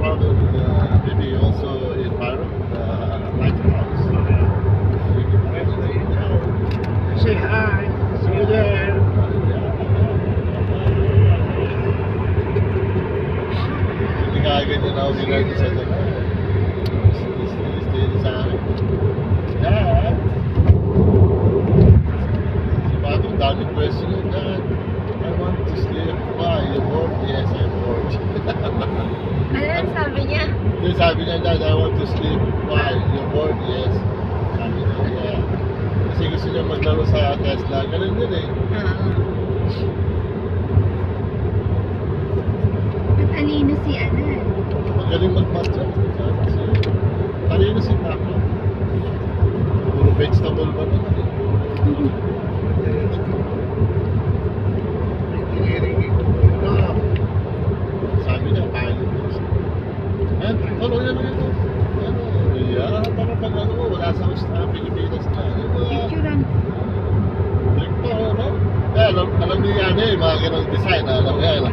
travel maybe also in Byron, Lighthouse. Say hi. See you there. Hindi ka ganyan ako ginagawa sa ito. Stay sa akin. Dad! Si Bagong daming question. Dad, I want to sleep. Why? You bored? Yes, I'm bored. Ano sabi niya? Then sabi niya, Dad, I want to sleep. Why? You bored? Yes. Sabi niya, yeah. Kasi gusto niya maglaro sa Tesla. Ganun din eh. Matalino si ano eh. Magaling mag-matcha. Kasi talino si Paco. Puro vegetable ba naman eh. Sabi niya, pilot. Eh, ano yan ito? Ano? Yeah, para pag ano, wala sa Pilipinas na. Picturean. Balik pa, no? Eh, alam niya yan eh, mga ganang design. Alam niya yan.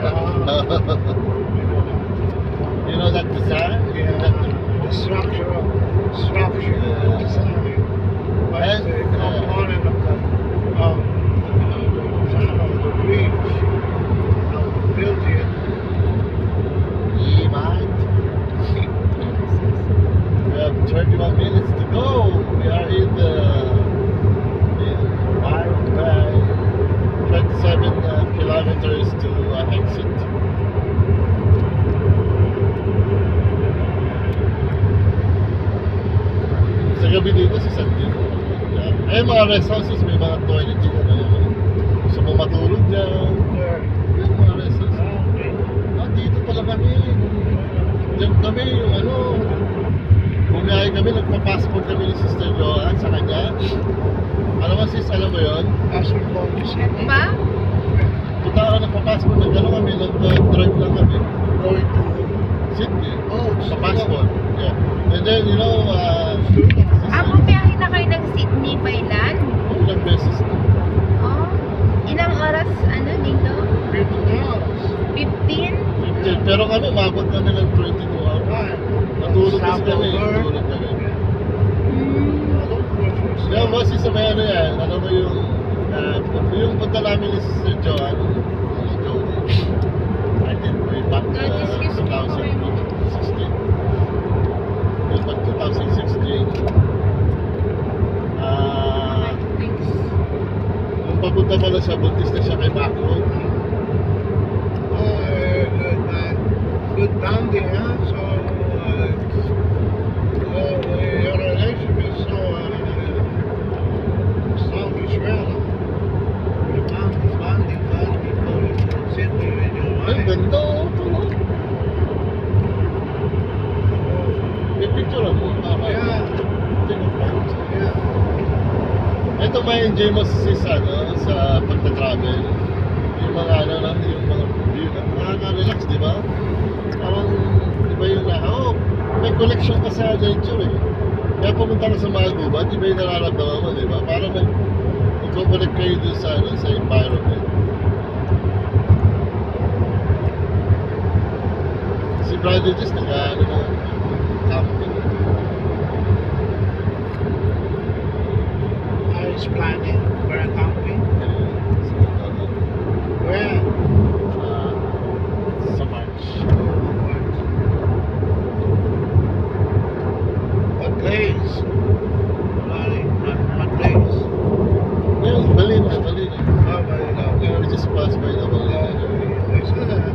You know that design? The structure design. But the component of the bridge, of the building. Yeah, man. We have 31 minutes to go. We are in the 27 kilometers to exit. Sa gabi dito sa San Diego. Eh, mga rest houses, may mga toilet dito. Gusto mo matulog dyan. Yan, mga rest houses. Ah, dito pala kami. Diyan kami, yung ano. Bumiyahe kami, nagpa-passport kami ni Sister Joanne sa kanya. Alam mo sis, alam mo yun? Passport policy. Ba? Punta ka nagpa-passport, nagano kami, nag-drive lang kami. Going to Sydney. Oh, Sa passport. Yeah. And then, you know, Bumiyahe na kayo ng Sydney by land? ilang beses na. Oh. Ilang oras ano dito? 50 hours. 15? 15. Pero kami, umabot kami ng 22 hours. Right. Natulog kasi kami. Stopover. Natulog kami. Hmm. Kaya boss, isa may ano yan. Ano mo yung punta namin ni Sister Joanne, Jody. I think way back Excuse me, 2016. Way back 2016. Thanks. Nung papunta pala siya, buntis na siya kay Paco. Good bonding, huh? So, your relationship is so strong as well. Bonding, going to Sydney with your Ang wife. ganda, tulog. May picture mo, mama. Yeah, yeah. Ito may enjoy mo sa pagta-travel. Yung mga ano lang, yung mga view na nakaka-relax, di ba? Parang, di ba yung may collection ka sa nature eh. Kaya pumunta ka sa mga gubat, di ba yung nararamdaman mo, di ba? Parang nag-connect kayo dun sa environment. Si Brother Jess, nag-ano na, camping. I was planning for a camping. Where? Sa March. What place? What place? Yeah, Balina. Oh, but We just passed by the Balina. I saw that.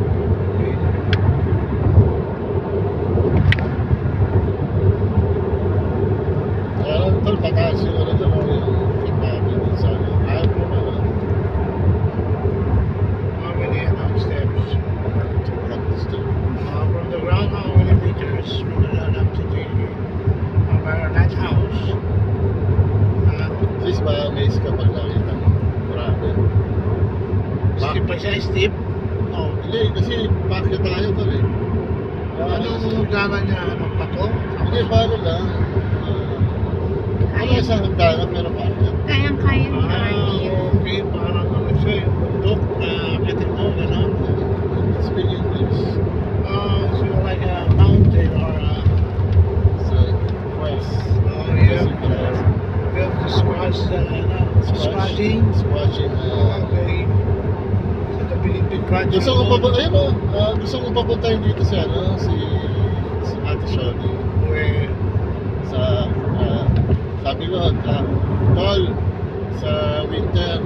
Kaya tol, pataas yung ano doon, yung namin sa ano. Ayaw ko naman. How many steps? Gusto. From the ground, how many meters from the land up to the lighthouse? Sis, ma-amaze ka pag nakita mo. Marami. Steep by siya, steep? No. Hindi, kasi pakya tayo tol eh. Anong hagdanan niya? Anong pato? Hindi, paano lang. Wala isang hagdanan pero pakya. Kayang-kaya ni Arnie. Okay. Parang ano siya, yung bundok na akitin mo, gano'n. Speak English. So like a mountain. Watching. Watching. Okay. Sa Tabilipin Country. Gusto ko pa ayun gusto ko papuntahin dito si si Ate Shoni. Where? Sa sabi ko, Tol, sa winter,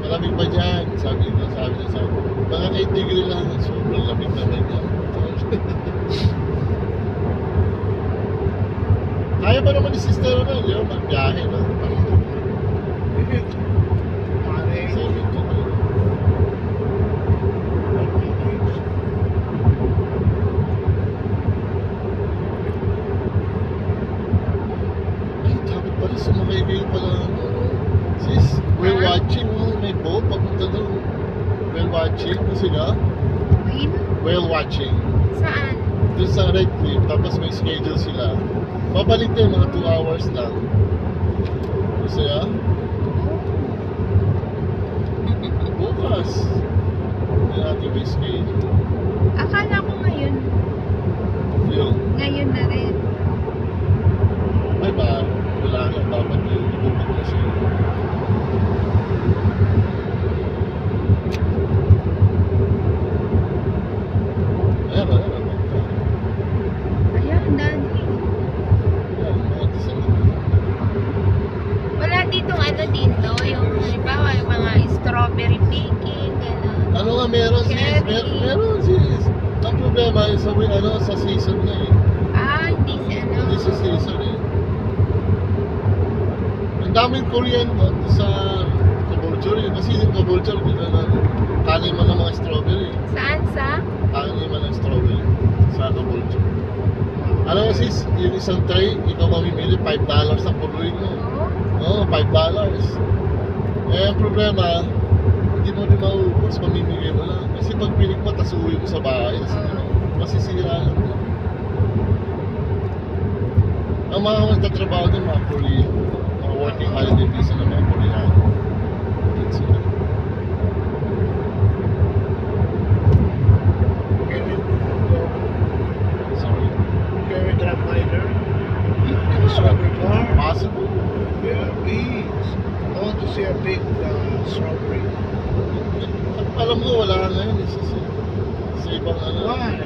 malamig ba dyan? Sabi niya mga 8 degree lang, sobrang lamig naman yan. Kaya pa naman ni sister na, di ba? Magbiyahe, no? Mare. 70 na. Ay, dapat pala sumakay kayo pala. Sis, we're watching, may boat, papunta doon. Whale watching, sila? Queen? Whale watching. Saan? Doon sa Red Cliff, tapos may schedule sila. Babalik din, mga 2 hours lang. Gusto ya? Bukas. Hindi natin may schedule. Akala ko ngayon. Yung, Ngayon na rin. ay ba, wala nga, dapat yung ibubog na siya. Ayan, Ayan, dami. Wala ditong ano dito, yung halimbawa yung mga strawberry picking, gano'n. Ano nga meron sis? Cherry. Meron sis. Ang problema is sa season na eh. Ah, hindi si ano. Hindi sa season eh. Ang daming Korean doon sa Caboolture eh. Kasi yung Caboolture, taniman ng mga strawberry. Saan sa? Taniman ng strawberry sa Caboolture. Alam mo sis, yung isang tray, ikaw mamimili, $5 ang puluin mo. Oo. Oo, $5. Eh, ang problema, hindi mo rin mauubos, mamimigay mo lang. Kasi pag pinig mo, tas uwi mo sa bahay, tas masisira lang. Ang mga magtatrabaho doon, mga Korean, mga working holiday visa ng mga Korean. Yun sila. Can we go? Sorry. Can we drive later? In the strawberry farm? Possible. Yeah, please. I want to see a big strawberry. Alam ko, wala ngayon. Sa ibang ano. Why?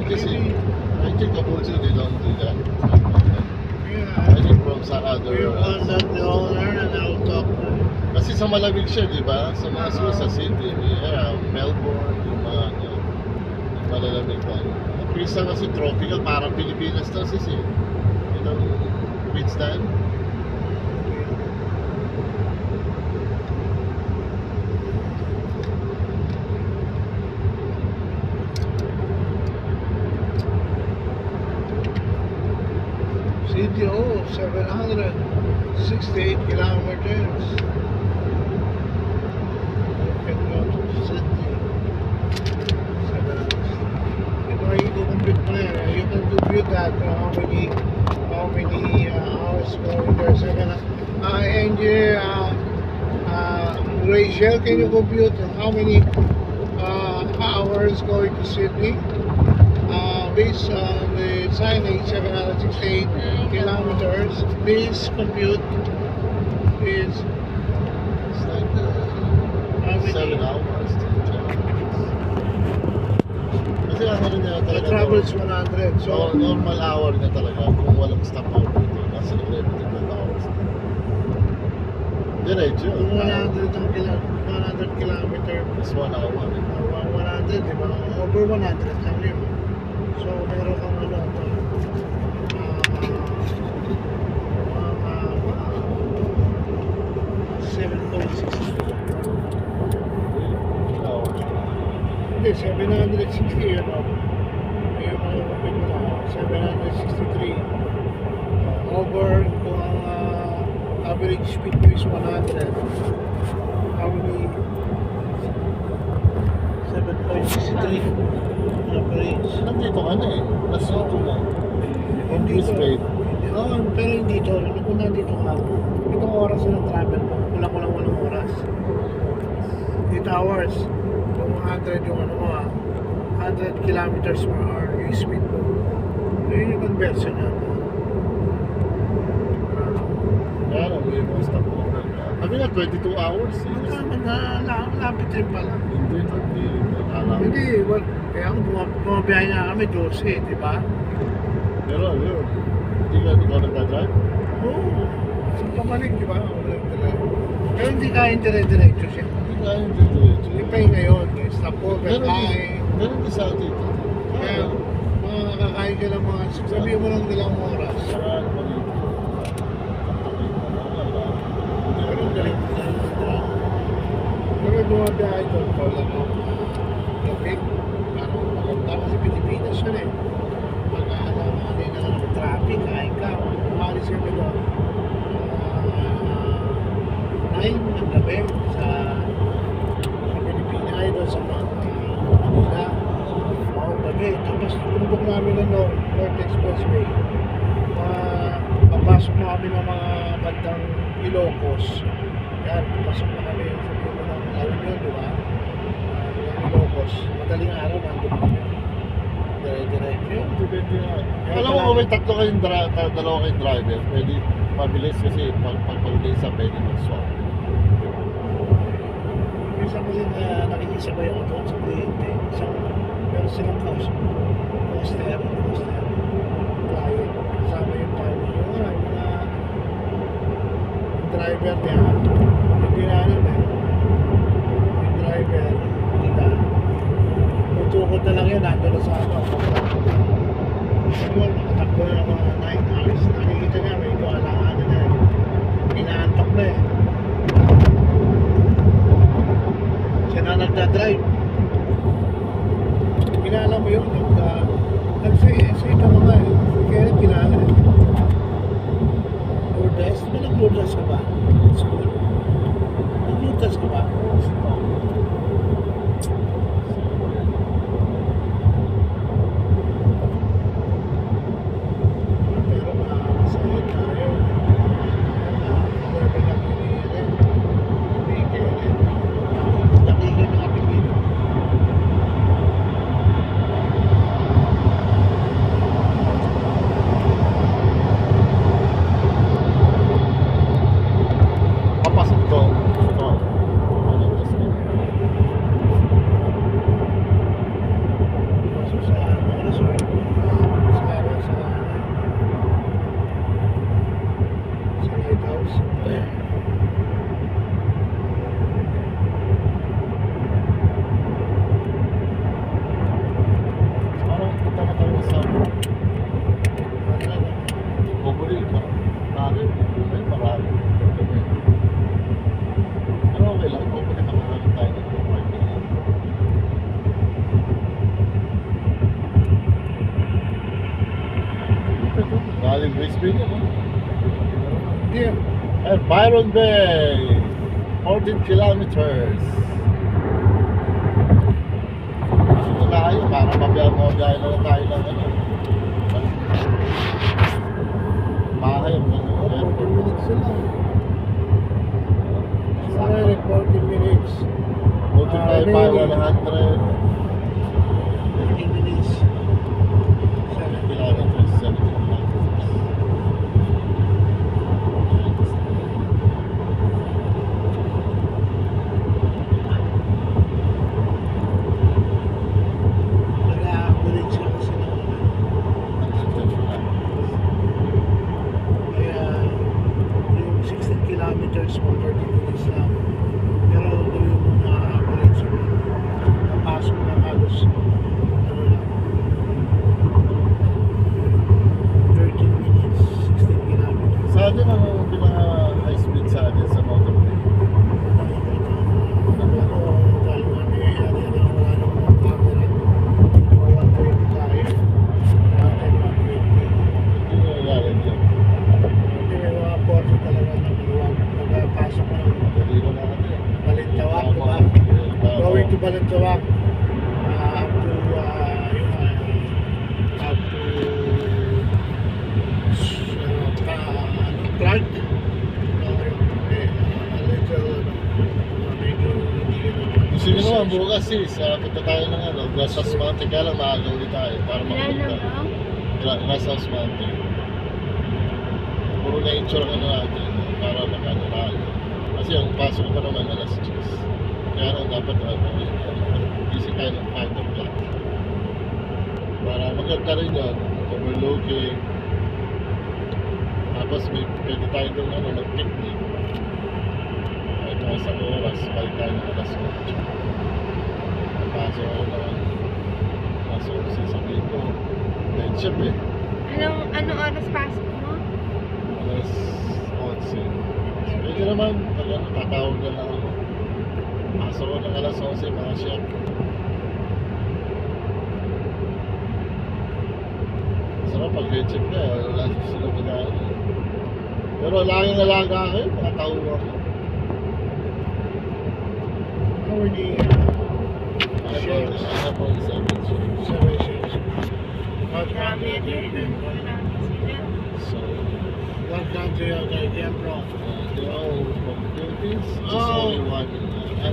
Kasi, I think Caboolture, they don't do that. Yeah. I think from sa other... We'll contact the owner and I'll talk to him. Kasi sa malamig siya, di ba? Sa mga sa Sydney, Melbourne, yung mga yung malalamig na. Minsan kasi tropical, parang Pilipinas to sis eh. You know, Queensland. CTO, 768 kilometers. You can go to Sydney. 700. You know, you can compute mo na yan. You can compute that how many hours going there. Engineer Rachel, can you compute how many hours going to Sydney? Based on the signage, 768 kilometers. This compute is It's like how many? 7 hours. Kasi ano rin niya It talaga. travels 100. So, So, normal hour niya talaga. Kung walang stop over dito, nasa 11 hours. Diretso. kung 100 kilometer, It's 1 hour. 100, di ba? Over 100 lang yun. So, meron kang ano, 7.6. Hindi, 760 yun. Yung mga kapit mo na, 763. Over, kung ang average speed mo is 100. How many? 7.63 average. Nandito ka na eh. Nasa ito na. Hindi This way. Oo, pero hindi to. Kung nandito ka, itong oras na travel mo, kulang-kulang 8 oras. 8 hours. Kung 100 yung ano mo 100 kilometers per hour yung speed mo. Yun yung conversion yan. Kaya lang, may mga stop over. Sabi nga, 22 hours. Malapit rin pala. Hindi. Alam. Hindi, kaya kung bumabiyahe nga kami, 12, di ba? Pero, yun. Hindi ka nagdadrive? Oo. Pabalik, di ba? Pero hindi kaya dire-diretso siya. Hindi ka yung dito. Yung pay ngayon, stop over, kain. Meron din sa atin dito. Kaya, mga nakakain ka ng mga, sabihin mo lang nilang oras. Saraan pa dito. Pero galing na yun. Pero bumabiyahe doon, pala mo. Lapit, parang maganda kasi Pilipinas yun eh. Pag-aala mo kanina na ng traffic, kain ka, umalis kami doon. 9 ng gabi sa Pilipinas, ay doon sa Manila. Oo, gabi. Tapos tumbok namin ng North Expressway. Papasok na kami ng mga bandang Ilocos. Yan, papasok na kami sa mga ng Lawin yun, di ba? Ilocos. Madaling araw, nandun kami. Dire-diretso yun. Depende nga. Alam mo kung may dalawa kayong driver, pwede mabilis kasi pag-isa pwede mag-swap. Minsan kasi nakikisabay ako doon sa kliyente. Meron silang coaster. Client. Kasama yung partner. Yung mga driver niya. Hindi na alam eh. Yung driver, hindi na. Tutukod na lang yun. Nandun na sa ano. Siguro nakatakbo na mga 9 hours. Nakikita niya may alangan na eh. Inaantok na eh. Siya na nagdadrive. Kilala mo yun. Nag-say ka mga eh. Kaya kilala eh. Lourdes? Di ba nag-Lourdes ka ba? School? Nag-Lourdes ka ba? Pero masahit tayo. Never na pinili. Pinili. Takikin ng apelido. Papasok to. Ito. Sa resort. Sa lighthouse. Parang punta na tayo sa Bubuli. Marami. Ay, marami. Pero okay lang. Bubuli na marami tayo ng parking. Galing Brisbane yun, no? Hindi. And Byron Bay, 14 kilometers. Ito tayo, para mabiyahe na lang tayo ng ano. Bahay ang mga 14 minutes na lang. Sakto. 14 minutes. Multiply by 100 15 minutes. 7 kilometers, 70 kilometers. Nag-a-average ka kasi ng kaya yung 16 kilometers mo 30 minutes lang. Pero gawin mo na average mo. Napasok na halos ano lang 13 minutes, 16 kilometers. Sa atin, ang pinaka high speed sa atin sa motorway. Hindi nangyayari dyan. Dali na natin. Going to Balintawak up to Clark. A little medyo hindi Sige naman, bukas sis, punta tayo ng ano, Glasshouse Mountain, kaya lang maaga ulit tayo para Ilan na makapunta. ba? Glasshouse Mountain. Puro nature ang ano natin, para makano tayo. Kasi ang pasok ko naman alas 10. Kaya lang dapat gising tayo ng 5 o'clock. Para maganda rin yun, overlooking. Tapos pwede tayo doon mag-picnic. Kahit mga isang oras, balik tayo ng alas 8. Pasok ako naman. Pasok ko sasabihin ko. Night shift eh. Anong oras pasok mo? Alas 11. Pwede naman, pag tatawag na lang ako. Pasok ko ng alas 11, mga chef. Sarap pag night shift na, wala sila mag-aan. Pero laging alaga kayo, mga tao ako. How many shares? I have only 7 shares. 7 shares. What Grabe country din. are you in? Marami sila. So, What country are they from? they're all from the Philippines. Just Oh. only one. I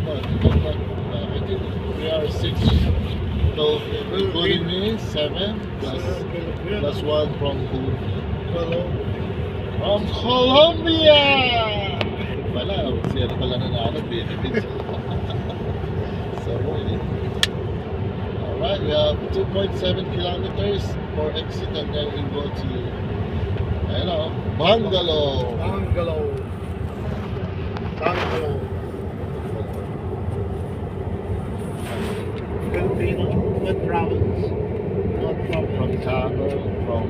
think we are 6. So, including me, 7 plus 1 from Colombia. Wala, siya na pala nanalo, benefits. So, alright, we have 2.7 kilometers for exit and then we go to, Bungalow. Bungalow. Filipino. What province? Not From Cabo, from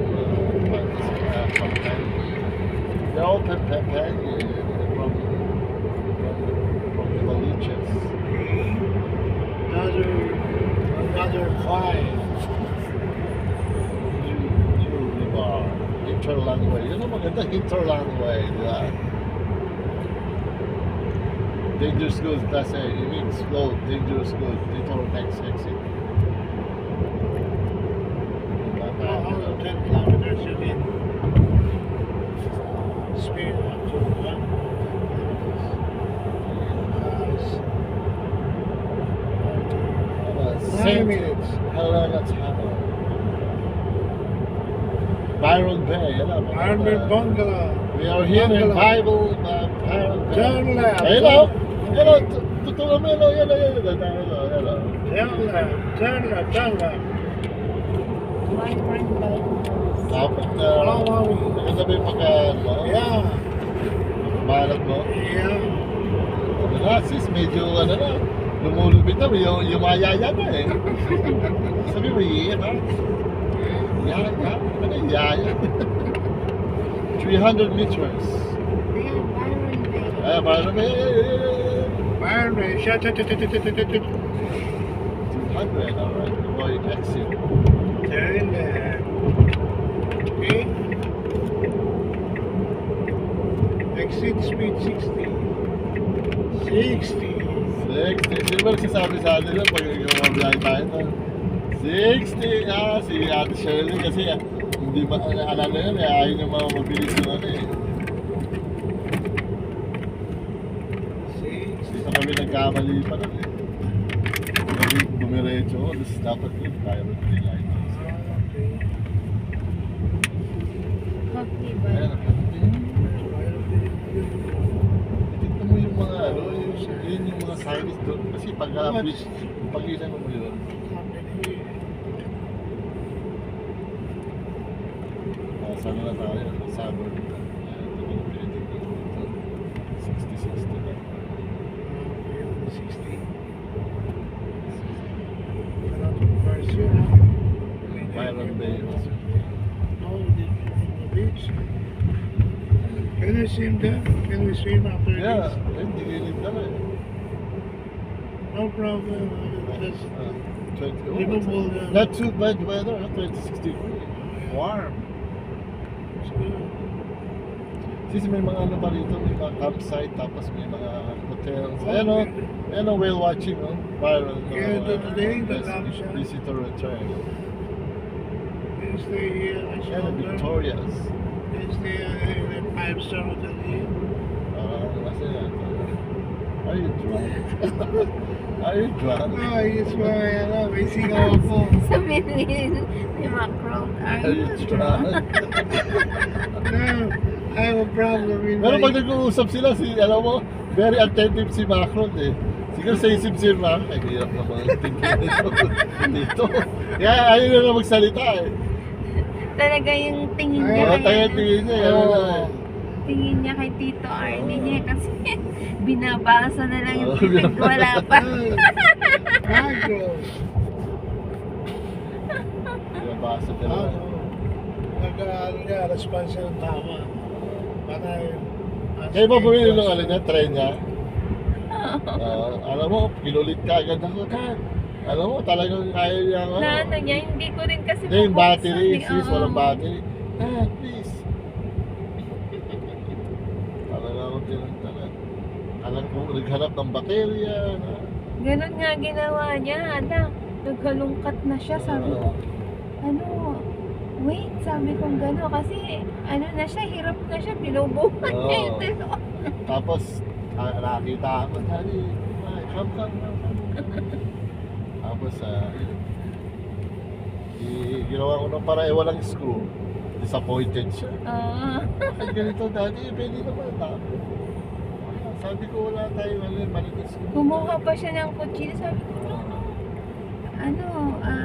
Pampanga. They're all Pampanga, from the Maliches. Another 5. New bar. Interlangway. Yun ang maganda, interlangway, di ba? Dangerous goods, class A. It means slow, dangerous goods. Dito next exit. How 10 kilometers you can speed up to 1 9 minutes. Helena Tunnel. Byron Bay. Iron Man Bungalow. We are here in Bungalow. Bible, Byron Bay. Turn left. Hello. Hello. Tutulong mo. Hello. Turn left. Dapat na. Maganda ba yung Yeah. Malat mo? Yeah. Sis, medyo lumulubit na. Yung mayaya na eh. Sabi mo, ha? Yaya? Ano yung yaya? 300 meters. Ayan, Byron Bay. Byron Bay. Iron Man. Shut. 200, alright. Avoid exit. Turn left. Okay. Exit speed 60. 60. 60. Sino ba nagsasabi sa atin pag bumabiyahe tayo to? 60. Si Ate Shirley kasi hindi ba, alam na yun ayaw niya mabilis yung eh. Dito kami nagkamali pa nun eh. Kami bumiretso ko, tapos dapat yun, tayo rin nilight. Okay ba? Ayan, tignan mo yung mga yun yung mga signage doon. Kasi pag-ilan mo yun. Saan na tayo? Suburb. Ayan, ito yung pinitig dito. 60-60 na. 60. Byron Bay. Oh, the beach. Can we swim there? Can we swim after Yeah, this? hindi gilid kami. No problem. Just 20. livable. Not too bad weather, 26 degrees. Warm. It's good. Kasi may mga ano pa rito, may mga campsite, tapos may mga hotels. Ayan o, whale watching, no? Byron. Yeah, today, the campsite. Visitor return. We stay here. Ayan, Victoria's. We stay in a 5-star hotel here. Kasi yan. Are you drunk? Are you drunk? Ah, yes, may singaw ako. Sabi ni Macron, Are you drunk? No, I have a problem in Pero my... pag nag-uusap sila, alam mo, very attentive si Macron eh. Siguro sa isip si Macron, ay hirap naman tingnan dito. Kaya ayaw na magsalita eh. talaga yung tingin niya Oo, kay, tayo tingin niya. Yan na eh. tingin niya kay Tito Arnie niya kasi binabasa na lang yung Oo, bibig, wala pa. Magro. Nabasa ka na. Nag-ano niya, response niya ng tama. Para Kaya ba bumili ng ano niya, try niya? Alam mo, kinulit ka agad ako. Alam mo, talagang kaya niya ano. Na ano niya, hindi ko rin kasi Hindi, yung battery, mabuksan eh. sis, Oo. walang battery. Please. Talaga ako tinantanan. Alam ko, naghanap ng baterya. Ganon nga ginawa niya, naghalungkat na siya, sabi ko, wait, sabi ko gano'n, kasi na siya, hirap na siya, binubuhan niya yung telon. Tapos, nakita ako, honey, come. Tapos, ginawa ko ng para walang screw. Disappointed siya. Ay, ganito, daddy, pwede naman. Sabi ko, wala tayong malinis screw. Kumuha pa siya ng kutsilyo, sabi ko,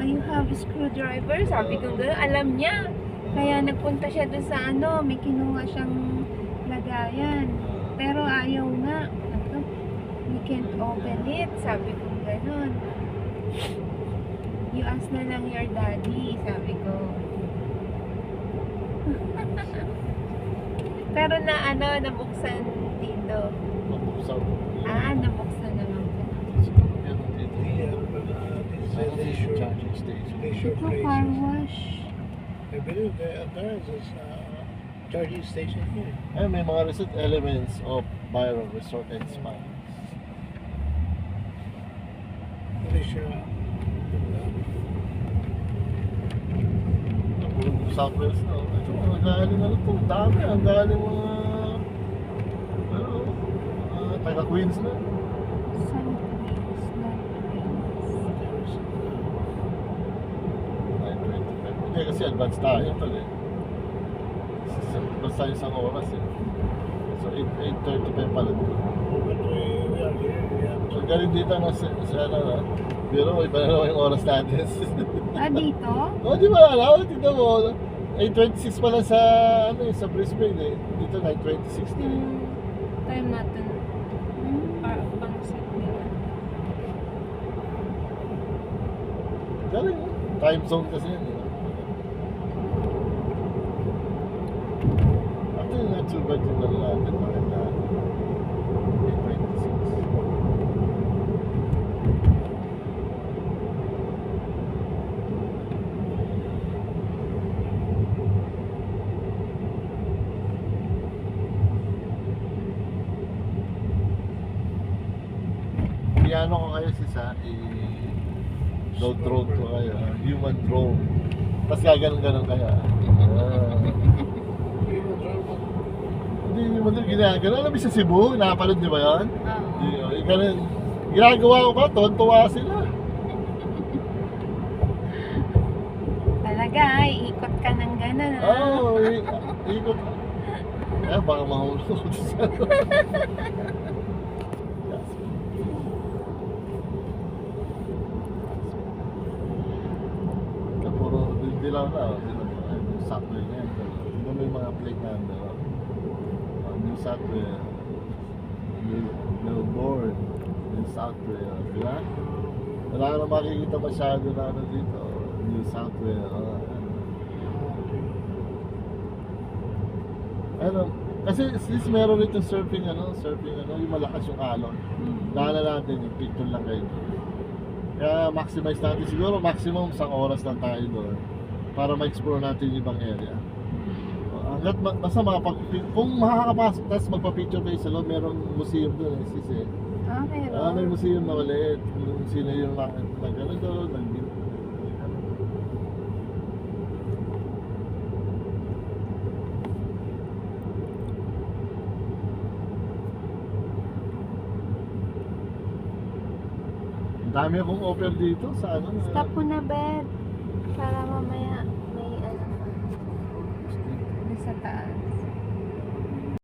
you have a screwdriver? Sabi ko gano'n, alam niya. Kaya nagpunta siya doon sa may kinuha siyang lagayan. Pero ayaw nga. We can't open it. Sabi ko gano'n. You ask na lang your daddy, sabi ko. Pero nabuksan dito. Mabuksan. Nabuksan naman po. Charging station. leisure Ito, car places. wash. I believe there is this charging station here. Ay, may mga resort elements of Byron Resort and Spa. Leisure. Puro South Wales na. Ito, mga galing ito. Dami. Ang galing mga taga Queens na. South Wales, North Wales. 9:25. Hindi kasi advance tayo pala eh. Basta isang oras eh. So 8:35 pala dito. But we are here. We have So galing dito na sa pero iba na naman yung oras natin. Dito? Di ba alam? Tignan mo. 8:26 pala sa sa Brisbane eh. Dito 9:26 na. Time natin. Pang-set nila. Galing eh. Time zone kasi yun eh. Actually, not too bad yung natin. Maganda. 8:26. Piano ko kayo sa low drone ko kayo, human drone. Tapos gaganon-ganon kayo. Hindi naman din ginagawa. Alam mo sa Cebu, napanood niyo ba yan? Ganun. Ginagawa ko ba? Tuwan-tuwa sila. Talaga, iikot ka ng gano'n. Oo, ikot. Baka mahulog ko sa puro dilaw na. Yung software niya. Hindi mo yung mga plate number. New software. Melbourne. New software. Diba? Wala ka na makikita masyado na dito. New software. Kasi since meron ito surfing yung malakas yung alon. Daanan natin yung picture lang kayo. Kaya maximize natin siguro maximum isang oras lang tayo doon para ma-explore natin yung ibang area. Hanggat basta kung makakapasok tapos magpa-picture kayo sa loob, merong museum doon sis eh. Meron. May museum na maliit kung sino yung nag-ano doon, Dami akong offer dito sa ano. Stop mo na, bed. Para mamaya